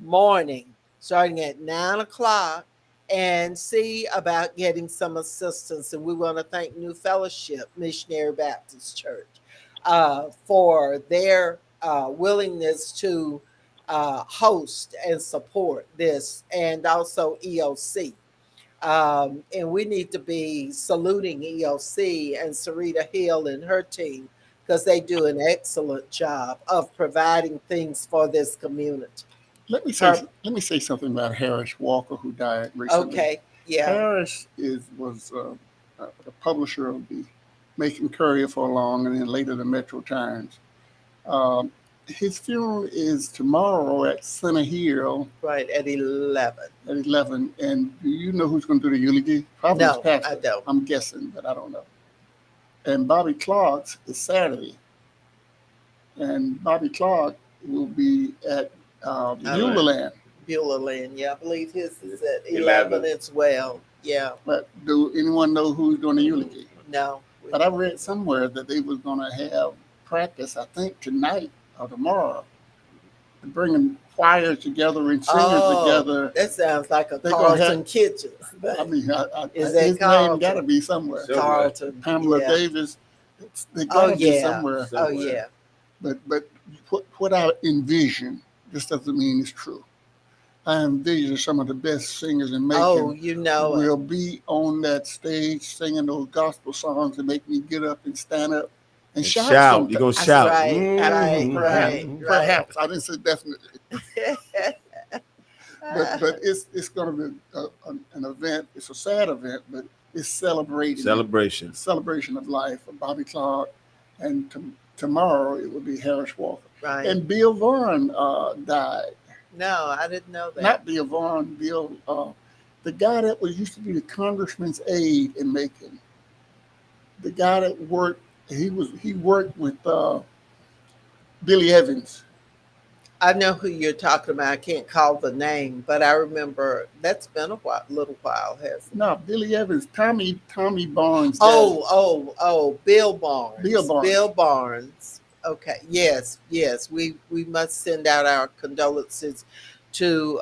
E: morning, starting at 9 o'clock, and see about getting some assistance. And we want to thank New Fellowship Missionary Baptist Church for their willingness to host and support this, and also EOC. And we need to be saluting EOC and Sarita Hill and her team because they do an excellent job of providing things for this community.
D: Let me say something about Harris Walker, who died recently.
E: Okay, yeah,
D: Harris was the publisher of the Macon Courier for long, and then later the Metro Times. His funeral is tomorrow at Center Hill
E: right, at 11.
D: at 11. And do you know who's going to do the eulogy? Probably his
E: No,
D: pastor.
E: I don't.
D: I'm guessing, but I don't know. And Bobby Clark's is Saturday. And Bobby Clark will be at Beulah Land.
E: Beulah Land, yeah, I believe his is at
G: 11
E: as well. Yeah,
D: But do anyone know who's doing the eulogy?
E: no.
D: But I read somewhere that they was going to have practice, I think, tonight or tomorrow, bringing choirs together and singers together.
E: That sounds like a
D: They're gonna
E: Carlton
D: have-
E: Kitchens.
D: I mean,
E: Is that
D: his
E: Carlton?
D: name got to be somewhere.
G: Somewhere.
E: Carlton.
D: Pamela
E: yeah.
D: Davis, they got
E: Oh
D: to be
E: yeah.
D: somewhere.
E: Oh yeah.
D: But what I envision, this doesn't mean it's true. I envision some of the best singers in Macon
E: Oh, you know it.
D: will be on that stage singing those gospel songs that make me get up and stand up and shout.
G: You're going to
E: That's
G: shout.
E: right,
G: Mhm.
E: right.
D: Perhaps I didn't say definitely, but it's going to be an event. It's a sad event, but it's celebrating
G: Celebration.
D: celebration of life of Bobby Clark, and tomorrow it would be Harris Walker.
E: Right.
D: And Bill Vaughan died.
E: No, I didn't know that.
D: Not Bill Vaughan, Bill, the guy that was used to be the congressman's aide in Macon. The guy that worked, he worked with Billy Evans.
E: I know who you're talking about. I can't call the name, but I remember that's been a little while, hasn't it?
D: No, Billy Evans, Tommy Barnes.
E: Oh, Bill Barnes.
D: Bill Barnes.
E: Bill Barnes. Okay. Yes, yes. We must send out our condolences to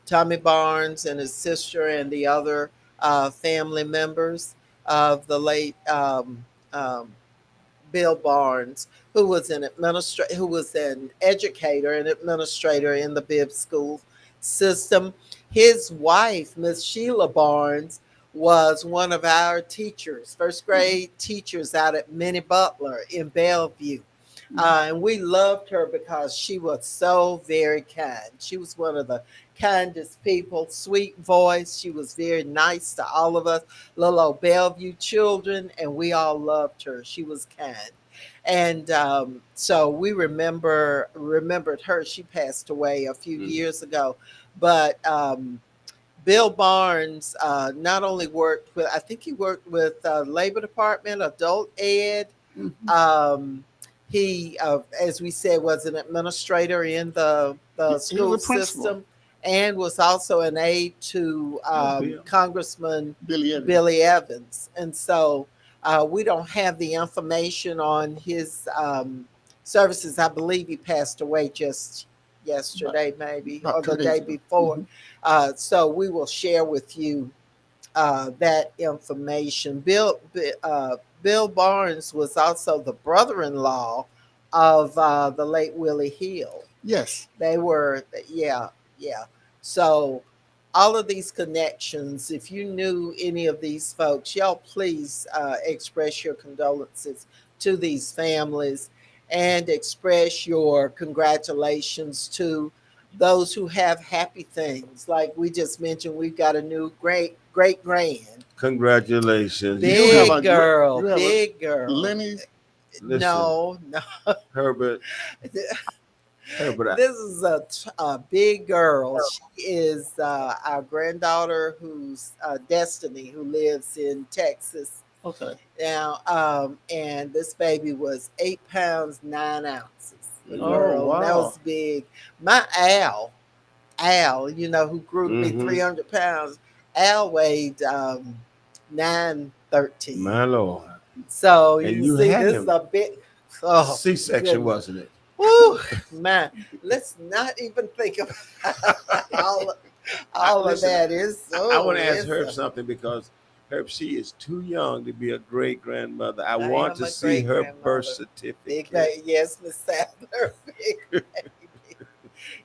E: Tommy Barnes and his sister and the other family members of the late um, Bill Barnes, who was an educator and administrator in the Bibb school system. His wife, Miss Sheila Barnes, was one of our teachers, first grade teachers out at Minnie Butler in Bellevue. And we loved her because she was so very kind. She was one of the kindest people, sweet voice. She was very nice to all of us, little old Bellevue children, and we all loved her. She was kind. And so we remembered her. She passed away a few years ago, but Bill Barnes not only worked with, I think he worked with Labor Department, Adult Ed.
D: Mhm.
E: He, as we said, was an administrator in the
D: He
E: school
D: was a principal.
E: system and was also an aide to
G: Bill.
E: Congressman
D: Billy Evans.
E: Billy Evans. And so we don't have the information on his services. I believe he passed away just yesterday, maybe,
D: About
E: or the
D: 2 days
E: day
D: ago.
E: before.
D: Mhm.
E: So we will share with you that information. Bill Barnes was also the brother-in-law of the late Willie Hill.
D: Yes.
E: They were, yeah, yeah. So all of these connections, if you knew any of these folks, y'all please express your condolences to these families and express your congratulations to those who have happy things. Like we just mentioned, we've got a new great grand.
G: Congratulations.
D: You have
E: Big
D: a
E: girl,
D: you have a
E: big girl.
D: Lenny's.
G: Listen.
E: No.
G: Herbert. Herbert.
E: This is a big girl. She is our granddaughter, who's Destiny, who lives in Texas
D: Okay.
E: now. And this baby was 8 pounds 9 ounces. The
G: Oh,
E: girl, that
D: wow.
E: was big. My Al, who grew to be
G: Mhm.
E: 300 pounds. Al weighed 913.
G: My Lord.
E: So
G: And
E: you
G: you
E: see,
G: had
E: this
G: him.
E: is a big. Oh,
G: C-section,
E: goodness.
G: wasn't it?
E: Woo, man, let's not even think about all of
G: Listen,
E: that. Is
G: I want to ask Herb something because Herb, she is too young to be a great grandmother. I want
E: am
G: to
E: a
G: see her
E: great-grandmother.
G: birth
E: Big
G: certificate.
E: baby, yes, Miss Sadler. Big baby.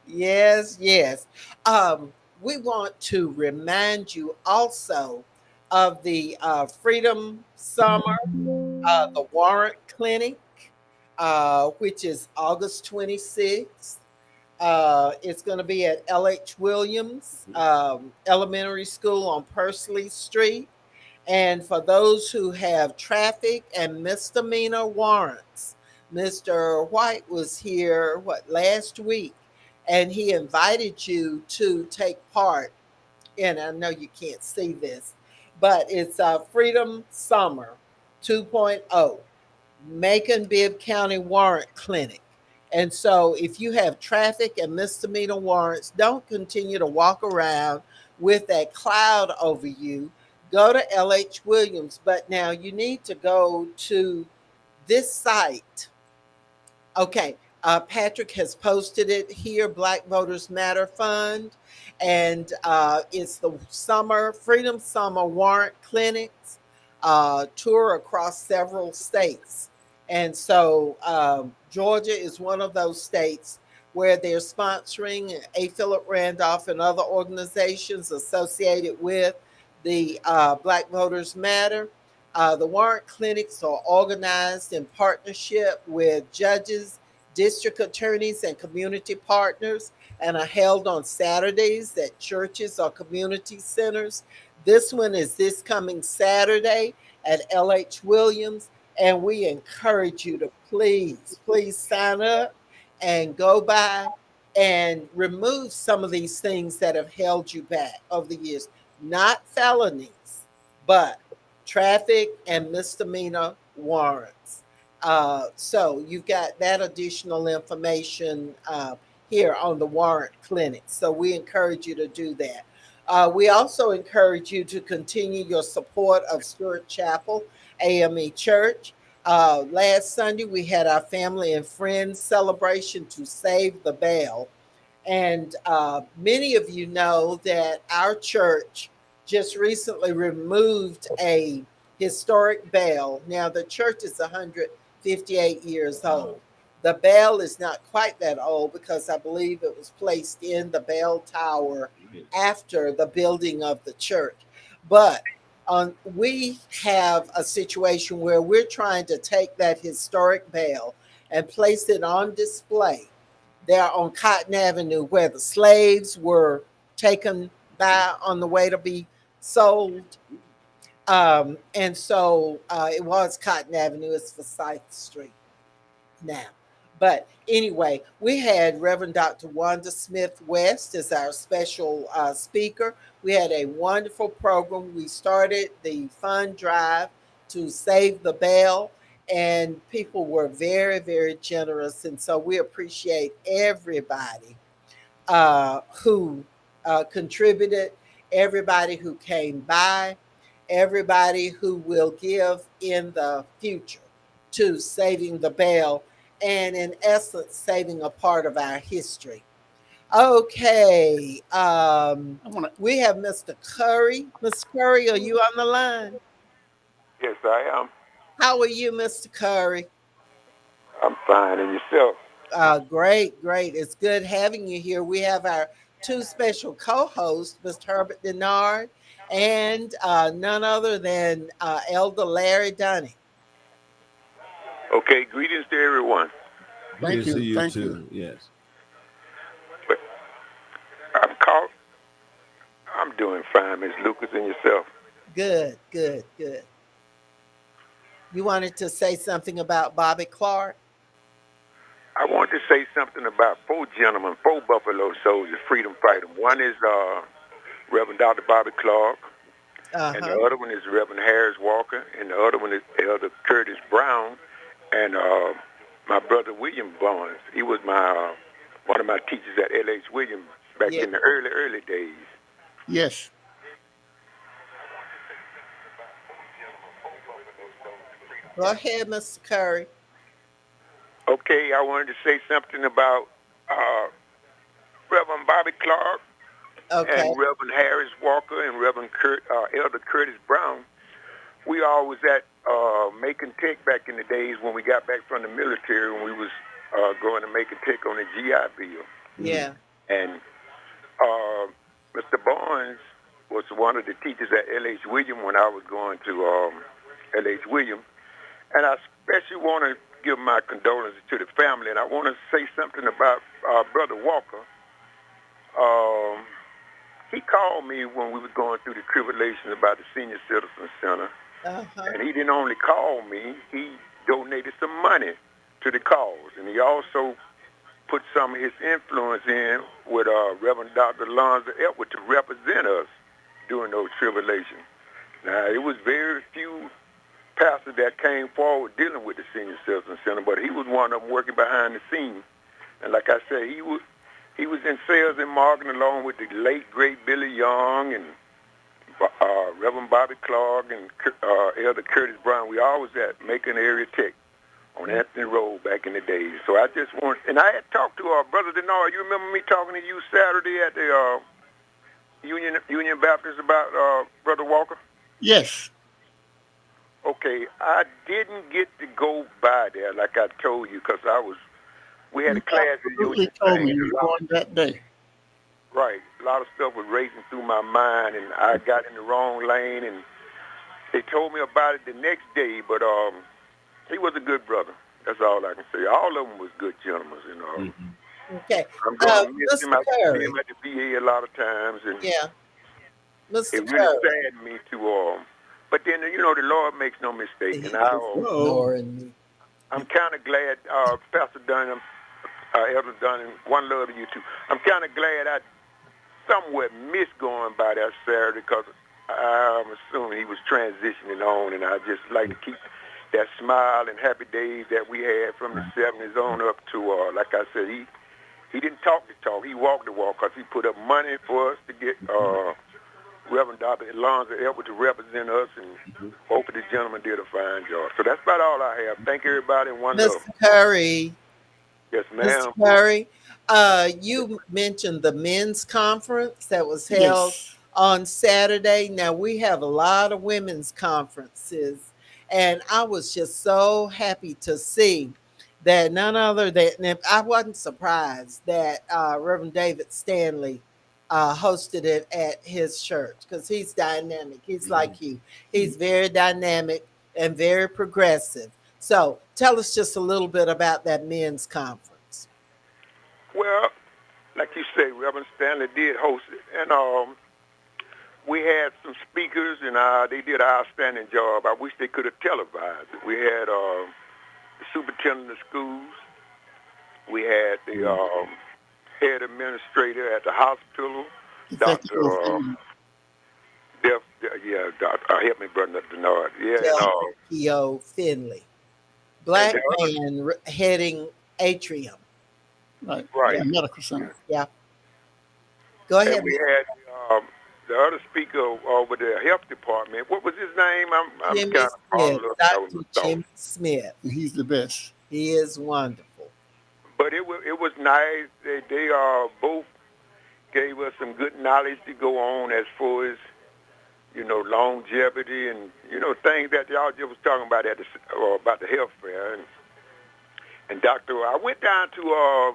E: Yes. We want to remind you also of the Freedom Summer, the Warrant Clinic, which is August 26th. It's going to be at L.H. Williams Elementary School on Pursley Street. And for those who have traffic and misdemeanor warrants, Mr. White was here, last week, and he invited you to take part in, I know you can't see this, but it's Freedom Summer 2.0. Macon Bibb County Warrant Clinic. And so, if you have traffic and misdemeanor warrants, don't continue to walk around with that cloud over you. Go to LH Williams. But now you need to go to this site. Okay, Patrick has posted it here, Black Voters Matter Fund, and it's the Freedom Summer Warrant Clinics tour across several states. And so Georgia is one of those states where they're sponsoring A. Philip Randolph and other organizations associated with the Black Voters Matter. The warrant clinics are organized in partnership with judges, district attorneys, and community partners, and are held on Saturdays at churches or community centers. This one is this coming Saturday at L.H. Williams. And we encourage you to please sign up and go by and remove some of these things that have held you back over the years. Not felonies, but traffic and misdemeanor warrants. So you've got that additional information here on the warrant clinic. So we encourage you to do that. We also encourage you to continue your support of Stewart Chapel AME Church. Last Sunday, we had our family and friends celebration to save the bell. And many of you know that our church just recently removed a historic bell. Now, the church is 158 years old. The bell is not quite that old because I believe it was placed in the bell tower after the building of the church. But we have a situation where we're trying to take that historic bell and place it on display there on Cotton Avenue where the slaves were taken by on the way to be sold. And so it was Cotton Avenue, it's Forsyth Street now. But anyway, we had Reverend Dr. Wanda Smith West as our special speaker. We had a wonderful program. We started the fund drive to save the bell, and people were very generous. And so we appreciate everybody who contributed, everybody who came by, everybody who will give in the future to saving the bell and, in essence, saving a part of our history. Okay,
D: I want to.
E: we have Mr. Curry. Mr. Curry, are you on the line?
H: Yes, I am.
E: How are you, Mr. Curry?
H: I'm fine. And yourself?
E: Great. It's good having you here. We have our two special co-hosts, Mr. Herbert Denard and none other than Elder Larry Dunning.
H: Okay, greetings to everyone.
G: Good to
D: Thank
G: see
D: you.
G: you
D: Thank you.
G: too. Yes.
H: But I'm called. I'm doing fine, Miss Lucas, and yourself.
E: Good. You wanted to say something about Bobby Clark?
H: I want to say something about four gentlemen, four Buffalo Soldiers, freedom fighters. One is Reverend Dr. Bobby Clark, and the
E: Uh-huh.
H: other one is Reverend Harris Walker, and the other one is Elder Curtis Brown, and my brother William Barnes. He was my one of my teachers at L.H. Williams back
E: Yeah.
H: in the early days.
D: Yes.
E: Go ahead, Mr. Curry.
H: Okay, I wanted to say something about uh, Reverend Bobby Clark
E: Okay.
H: and Reverend Harris Walker and Elder Curtis Brown. We all was at Macon Tech back in the days when we got back from the military when we was going to Macon Tech on the GI Bill.
E: Yeah.
H: And Mr. Barnes was one of the teachers at L.H. William when I was going to L.H. William. And I especially want to give my condolences to the family. And I want to say something about Brother Walker. He called me when we were going through the tribulations about the Senior Citizen Center.
E: Uh-huh.
H: And he didn't only call me, he donated some money to the cause. And he also put some of his influence in with Reverend Dr. Lonzo Edward to represent us during those tribulations. Now, it was very few pastors that came forward dealing with the Senior Citizen Center, but he was one of them working behind the scenes. And like I said, he was in sales and marketing along with the late, great Billy Young and Reverend Bobby Clark and Elder Curtis Brown. We always at Macon Area Tech on Anthony Road back in the days. So I just want, and I had talked to Brother Denard. You remember me talking to you Saturday at the Union Baptist about Brother Walker?
D: Yes.
H: Okay, I didn't get to go by there like I told you because we had
D: You
H: a class in
D: absolutely
H: Union
D: told me
H: thing.
D: you were going that day.
H: Right, a lot of stuff was racing through my mind, and I got in the wrong lane, and they told me about it the next day, but he was a good brother. That's all I can say. All of them was good gentlemen, you know.
G: Mm-hmm.
E: Okay.
H: I'm going to miss him.
E: Mr.
H: I see
E: Curry.
H: him at the VA a lot of times, and
E: Yeah. Mr.
H: it really
E: Curry.
H: saddened me to But then the Lord makes no mistake,
E: He's
H: and
E: just
G: Whoa.
E: ignoring me.
H: I'm kind of glad, Pastor Dunham, Elder Dunham, one love to you too. I'm kind of glad I somewhat missed going by that Saturday because I'm assuming he was transitioning on, and I just like to keep that smile and happy days that we had from the 70s on up to, like I said, he didn't talk the talk, he walked the walk because he put up money for us to get Reverend Dr. Alonzo Edwards to represent us, and both of the gentlemen did a fine job. So that's about all I have. Thank everybody, and one love.
E: Mr. Curry,
H: Yes,
E: Mr.
H: ma'am.
E: Curry, you mentioned the men's conference that was held
D: Yes.
E: on Saturday. Now we have a lot of women's conferences, and I was just so happy to see that none other than and I wasn't surprised that Reverend David Stanley hosted it at his church because he's dynamic. He's like you. He's very dynamic and very progressive. So tell us just a little bit about that men's conference.
H: Well, like you say, Reverend Stanley did host it, and we had some speakers, and they did an outstanding job. I wish they could have televised it. We had the superintendent of schools. We had the head administrator at the hospital, Dr.
D: Executive Finley.
H: Help me, Brother Denard. Yeah, and
E: Del Finley, black man heading atrium.
D: Right.
H: right.
D: The medical center.
E: Yeah. Go ahead.
H: And we had the other speaker over the health department. What was his name? I'm
E: Jimmy
H: kind of all
E: Smith,
H: up.
E: Dr. Jimmy Smith.
D: And he's the best.
E: He is wonderful.
H: But it was nice. They both gave us some good knowledge to go on as far as longevity and things that y'all just was talking about about the health fair and Doctor. I went down to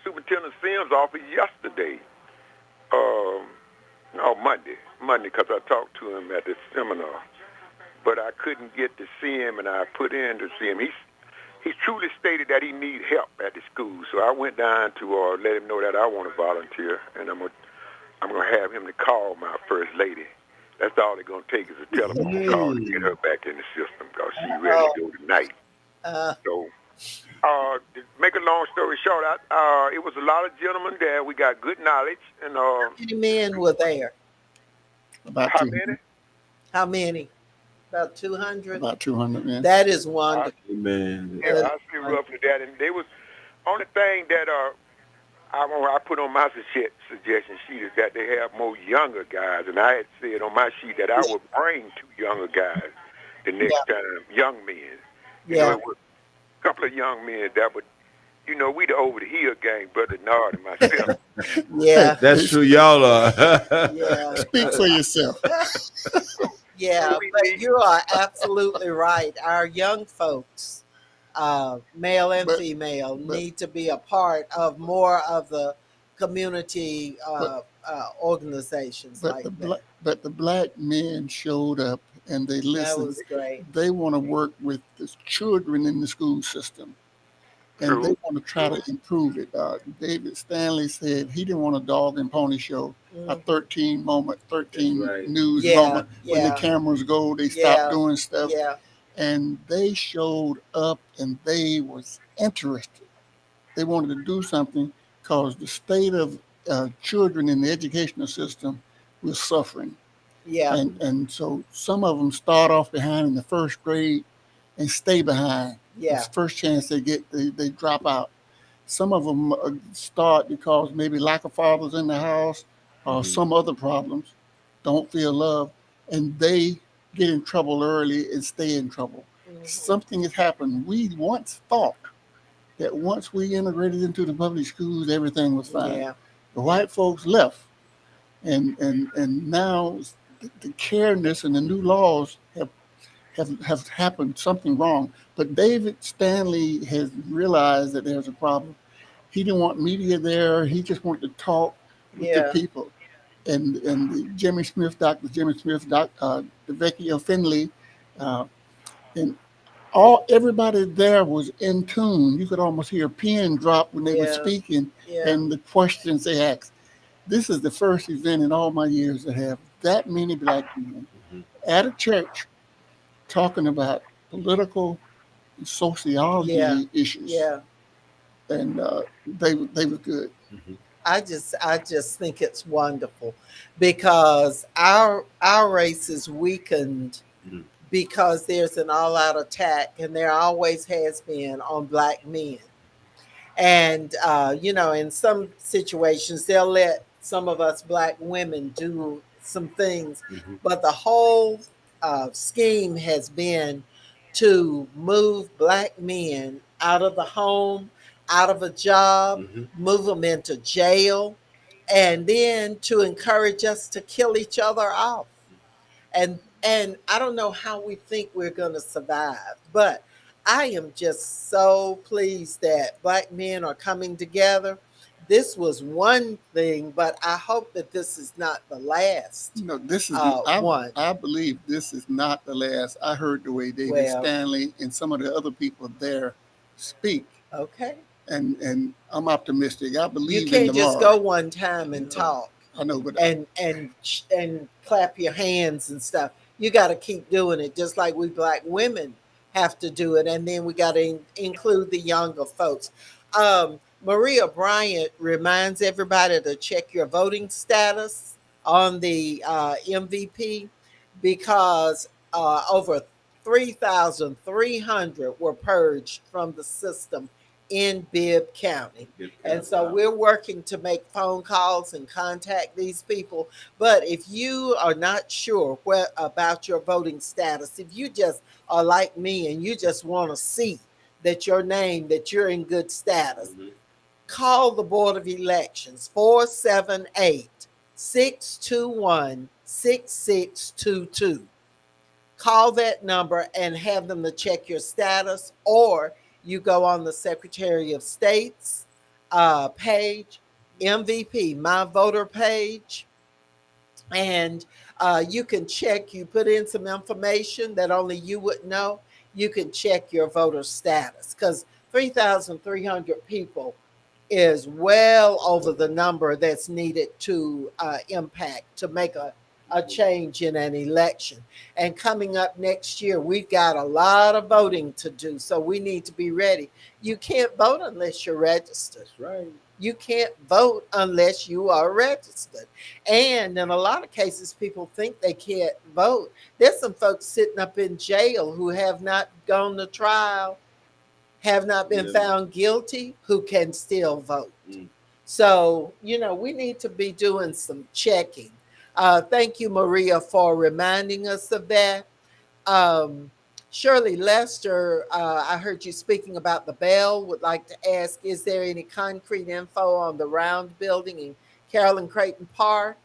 H: Superintendent Sims' office yesterday. No, Monday, because I talked to him at the seminar, but I couldn't get to see him, and I put in to see him. He truly stated that he needs help at the school, so I went down to let him know that I want to volunteer, and I'm gonna have him to call my first lady. That's all they're gonna take is a telephone call to get her back in the system because she's ready to go tonight. So, to make a long story short, it was a lot of gentlemen there. We got good knowledge, and
E: How many men were there?
D: About
H: how
D: 200.
H: many?
E: How many? About 200?
D: About 200 men.
E: That is wonderful.
G: Amen.
H: Yeah, I see roughly that, and they was only thing that I put on my suggestion sheet is that they have more younger guys, and I had said on my sheet that I would bring 2 younger guys the next time, young men. You know, it was a couple of young men that would, we the over the hill gang, Brother Nard and myself.
E: Yeah.
G: That's true, y'all are.
E: Yeah.
D: Speak for yourself.
E: Yeah, but you are absolutely right. Our young folks, male and female, need to be a part of more of the community organizations like that.
D: But the black men showed up and they listened.
E: That was great.
D: They want to work with the children in the school system. And they want to try to improve it. David Stanley said he didn't want a dog and pony show, a 13 news moment. When the cameras go, they stop doing stuff.
E: Yeah.
D: And they showed up and they was interested. They wanted to do something because the state of children in the educational system was suffering.
E: Yeah.
D: And so some of them start off behind in the first grade and stay behind.
E: Yeah.
D: The first chance they get, they drop out. Some of them start because maybe lack of fathers in the house or some other problems, don't feel love, and they get in trouble early and stay in trouble. Something has happened. We once thought that once we integrated into the public schools, everything was fine.
E: Yeah.
D: The white folks left, and now the careness and the new laws have happened something wrong. But David Stanley has realized that there's a problem. He didn't want media there. He just wanted to talk with the people. And Jimmy Smith, Dr. Jimmy Smith, Vecchio Finley, and everybody there was in tune. You could almost hear a pin drop when they were speaking and the questions they asked. This is the first event in all my years that have that many black men at a church talking about political and
E: Yeah,
D: sociology issues,
E: yeah.
D: and they were good.
E: I just think it's wonderful because our race is weakened because there's an all out attack, and there always has been, on black men. And in some situations they'll let some of us black women do some things, but the whole scheme has been to move black men out of the home, out of a job, move them into jail, and then to encourage us to kill each other off. And I don't know how we think we're going to survive, but I am just so pleased that black men are coming together. This was one thing, but I hope that this is not the last
D: This is
E: one.
D: I believe this is not the last. I heard the way David
E: Well,
D: Stanley and some of the other people there speak,
E: okay.
D: and I'm optimistic. I
E: You
D: believe in
E: can't just
D: tomorrow.
E: go one time and talk
D: I know, but
E: and clap your hands and stuff. You got to keep doing it, just like we black women have to do it, and then we got to include the younger folks. Maria Bryant reminds everybody to check your voting status on the MVP, because over 3,300 were purged from the system in Bibb County. And so we're working to make phone calls and contact these people. But if you are not sure about your voting status, if you just are like me and you just want to see that your name, that you're in good status, call the Board of Elections, 478-621-6622. Call that number and have them to check your status, or you go on the Secretary of State's page, MVP, my voter page, and you can check. You put in some information that only you would know. You can check your voter status, because 3,300 people is well over the number that's needed to impact, to make a change in an election. And coming up next year, we've got a lot of voting to do, so we need to be ready. You can't vote unless you're registered.
G: That's right.
E: You can't vote unless you are registered. And in a lot of cases, people think they can't vote. There's some folks sitting up in jail who have not gone to trial, have not been found guilty, who can still vote. So, we need to be doing some checking. Thank you, Maria, for reminding us of that. Um, Shirley Lester, I heard you speaking about the Bell. Would like to ask, is there any concrete info on the round building in Carolyn Creighton Park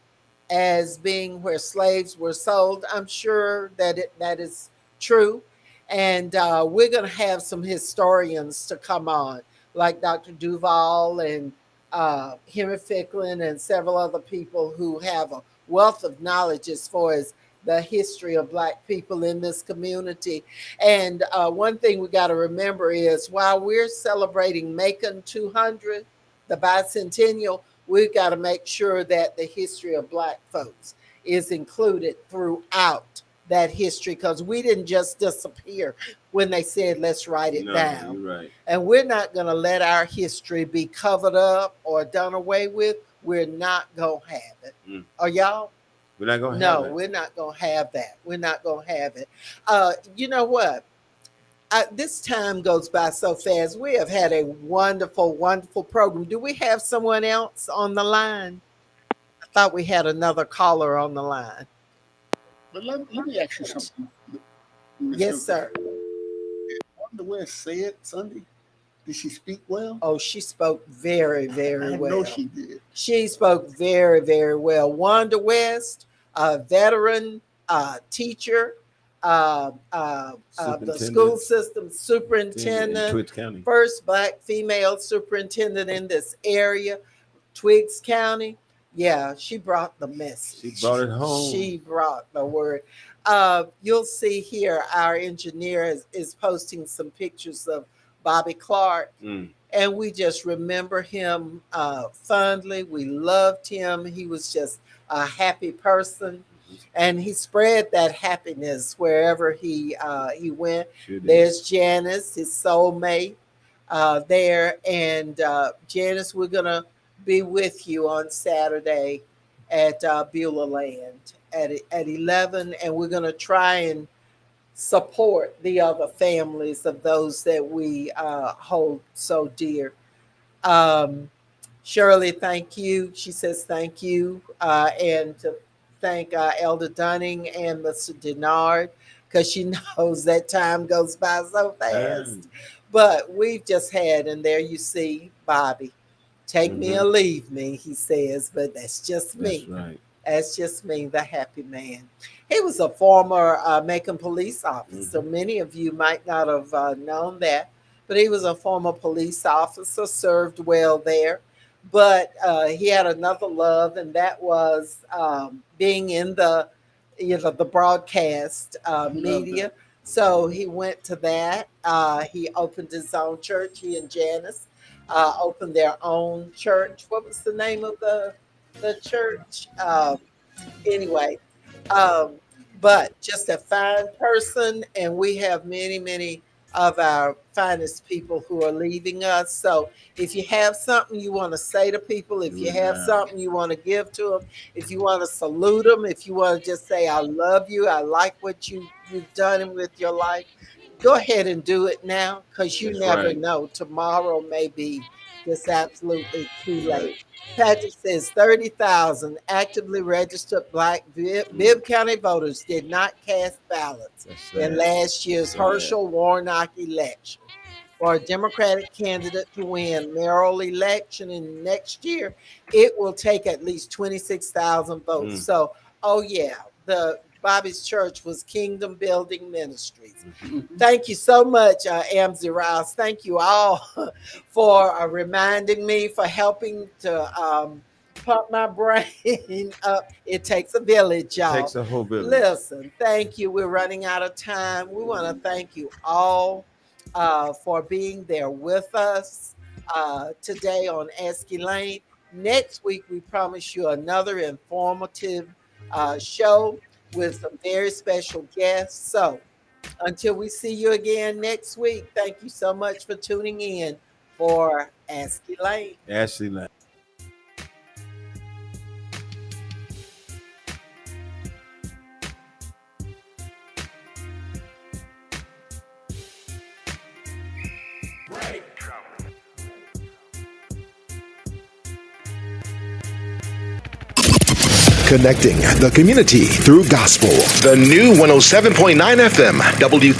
E: as being where slaves were sold? I'm sure that is true. And we're going to have some historians to come on, like Dr. Duval and Henry Ficklin and several other people who have a wealth of knowledge as far as the history of black people in this community. And one thing we got to remember is, while we're celebrating Macon 200, the bicentennial, we've got to make sure that the history of black folks is included throughout that history, because we didn't just disappear when they said let's write it down.
G: You're right.
E: And we're not going to let our history be covered up or done away with. We're not going to have it. Are y'all?
G: We're not going to have it.
E: No, we're not going to have that. We're not going to have it. You know what? This time goes by so fast. We have had a wonderful, wonderful program. Do we have someone else on the line? I thought we had another caller on the line.
D: But let me ask you something. Ms.
E: Yes,
D: Hooker.
E: sir.
D: Wonder where say it Sunday? Did she speak well?
E: Oh, she spoke very, very
D: I
E: well.
D: know she did.
E: She spoke very, very well. Wanda West, a veteran teacher, the school system superintendent,
G: in Twiggs County.
E: First black female superintendent in this area, Twiggs County. Yeah, she brought the message.
G: She brought it home.
E: She brought the word. You'll see here, our engineer is posting some pictures of Bobby Clark. And we just remember him fondly. We loved him. He was just a happy person. and he spread that happiness wherever he went.
G: Sure did.
E: There's Janice, his soulmate, there, and Janice, we're gonna be with you on Saturday at Beulah Land at 11, and we're gonna try and support the other families of those that we hold so dear. Um, Shirley, thank you. She says thank you. And to thank Elder Dunning and Mr. Denard, because she knows that time goes by so fast. But we've just had, and there you see Bobby. Take me or leave me, he says, but that's just me.
G: That's right.
E: That's just me, the happy man. He was a former Macon police officer. Many of you might not have known that, but he was a former police officer, served well there. But he had another love, and that was being in the broadcast media. So he went to that. He opened his own church. He and Janice opened their own church. What was the name of the church? Anyway, but just a fine person, and we have many of our finest people who are leaving us. So if you have something you want to say to people, if you have something you want to give to them, if you want to salute them, if you want to just say, I love you, I like what you've done with your life, go ahead and do it now, because you never know. Tomorrow may be just absolutely too late. Patrick says 30,000 actively registered Black Bibb County voters did not cast ballots in last year's Herschel Warnock election. For a Democratic candidate to win mayoral election in next year, it will take at least 26,000 votes. So, oh yeah, the Bobby's church was Kingdom Building Ministries. Thank you so much, Amzi Rouse. Thank you all for reminding me, for helping to pump my brain up. It takes a village, y'all.
G: It takes a whole village.
E: Listen, thank you. We're running out of time. We want to thank you all for being there with us today on Ask Elaine. Next week, we promise you another informative show with some very special guests. So until we see you again next week, thank you so much for tuning in for Ask Elaine.
G: Ask Elaine.
B: Connecting the community through gospel. The new 107.9 FM, W3.